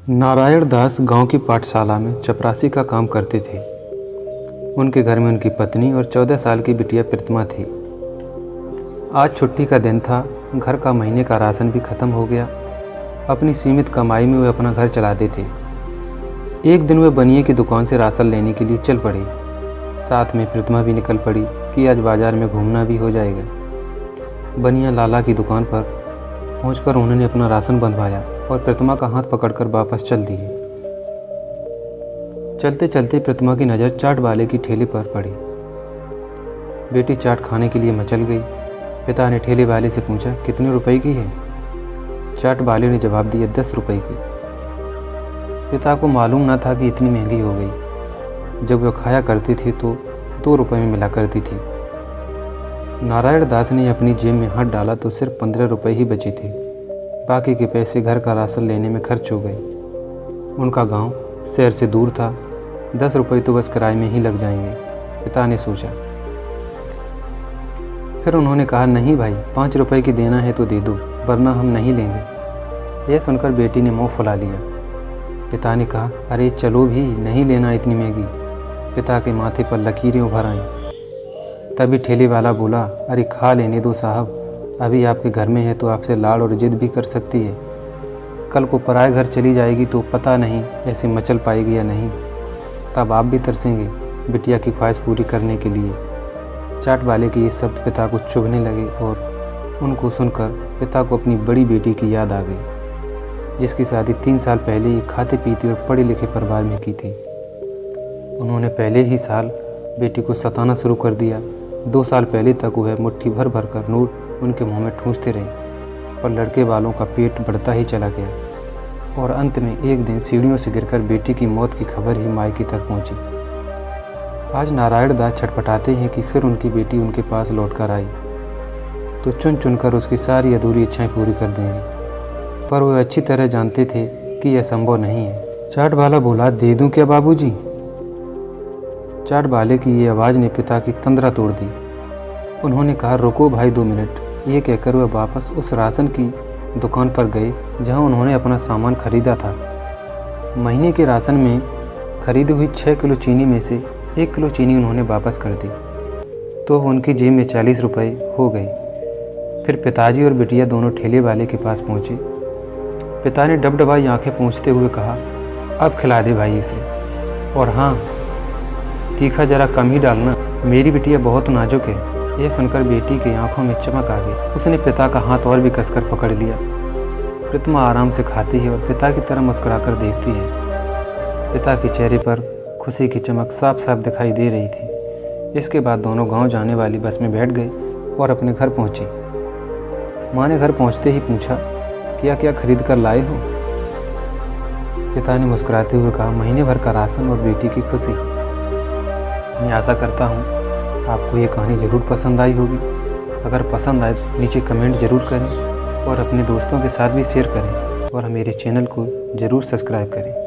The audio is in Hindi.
नारायण दास गांव की पाठशाला में चपरासी का काम करते थे। उनके घर में उनकी पत्नी और 14 साल की बिटिया प्रतिमा थी। आज छुट्टी का दिन था। घर का महीने का राशन भी ख़त्म हो गया। अपनी सीमित कमाई में वे अपना घर चलाते थे। एक दिन वे बनिए की दुकान से राशन लेने के लिए चल पड़े। साथ में प्रतिमा भी निकल पड़ी कि आज बाज़ार में घूमना भी हो जाएगा। बनिया लाला की दुकान पर पहुंचकर उन्होंने अपना राशन बंधवाया और प्रतिमा का हाथ पकड़कर वापस चल दिए। चलते चलते प्रतिमा की नज़र चाट वाले की ठेले पर पड़ी। बेटी चाट खाने के लिए मचल गई। पिता ने ठेले वाले से पूछा, कितने रुपए की है? चाट वाले ने जवाब दिया, 10 रुपए की। पिता को मालूम न था कि इतनी महंगी हो गई। जब वह खाया करती थी तो 2 रुपए में मिला करती थी। नारायण दास ने अपनी जेब में हाथ डाला तो सिर्फ 15 रुपए ही बचे थे। बाकी के पैसे घर का राशन लेने में खर्च हो गए। उनका गांव शहर से दूर था। 10 रुपए तो बस किराए में ही लग जाएंगे, पिता ने सोचा। फिर उन्होंने कहा, नहीं भाई, 5 रुपए की देना है तो दे दो, वरना हम नहीं लेंगे। यह सुनकर बेटी ने मुंह फुला लिया। पिता ने कहा, अरे चलो भी, नहीं लेना इतनी महंगी। पिता के माथे पर लकीरें उभर आईं। तभी ठेले वाला बोला, अरे खा लेने दो साहब, अभी आपके घर में है तो आपसे लाड़ और जिद भी कर सकती है। कल को पराए घर चली जाएगी तो पता नहीं ऐसे मचल पाएगी या नहीं। तब आप भी तरसेंगे बिटिया की ख्वाहिश पूरी करने के लिए। चाट वाले के ये शब्द पिता को चुभने लगे और उनको सुनकर पिता को अपनी बड़ी बेटी की याद आ गई, जिसकी शादी 3 साल पहले ही खाते पीते और पढ़े लिखे परिवार में की थी। उन्होंने पहले ही साल बेटी को सताना शुरू कर दिया। 2 साल पहले तक वह मुट्ठी भर भर कर नोट उनके मुंह में ठूंसते रहे, पर लड़के वालों का पेट बढ़ता ही चला गया और अंत में एक दिन सीढ़ियों से गिरकर बेटी की मौत की खबर ही मायके तक पहुंची। आज नारायण दास छटपटाते हैं कि फिर उनकी बेटी उनके पास लौटकर आई तो चुन चुनकर उसकी सारी अधूरी इच्छाएं पूरी कर देंगे, पर वह अच्छी तरह जानते थे कि यह संभव नहीं है। चाट वाला बोला, दे दूं क्या बाबूजी? चाट वाले की ये आवाज़ ने पिता की तंद्रा तोड़ दी। उन्होंने कहा, रुको भाई 2 मिनट। ये कहकर वह वापस उस राशन की दुकान पर गए जहां उन्होंने अपना सामान खरीदा था। महीने के राशन में खरीदी हुई 6 किलो चीनी में से 1 किलो चीनी उन्होंने वापस कर दी, तो उनकी जेब में 40 रुपए हो गए। फिर पिताजी और बिटिया दोनों ठेले वाले के पास पहुँचे। पिता ने डबडबाई आंखें पूछते हुए कहा, अब खिला दे भाई इसे, और हाँ, तीखा जरा कम ही डालना, मेरी बिटिया बहुत नाजुक है। यह सुनकर बेटी की आंखों में चमक आ गई। उसने पिता का हाथ और भी कसकर पकड़ लिया। प्रतिमा आराम से खाती है और पिता की तरह मुस्कुराकर देखती है। पिता के चेहरे पर खुशी की चमक साफ साफ दिखाई दे रही थी। इसके बाद दोनों गांव जाने वाली बस में बैठ गए और अपने घर पहुंचे। माँ ने घर पहुंचते ही पूछा, क्या क्या खरीद कर लाए हो? पिता ने मुस्कुराते हुए कहा, महीने भर का राशन और बेटी की खुशी। मैं आशा करता हूँ आपको ये कहानी ज़रूर पसंद आई होगी। अगर पसंद आए तो नीचे कमेंट ज़रूर करें और अपने दोस्तों के साथ भी शेयर करें और मेरे चैनल को ज़रूर सब्सक्राइब करें।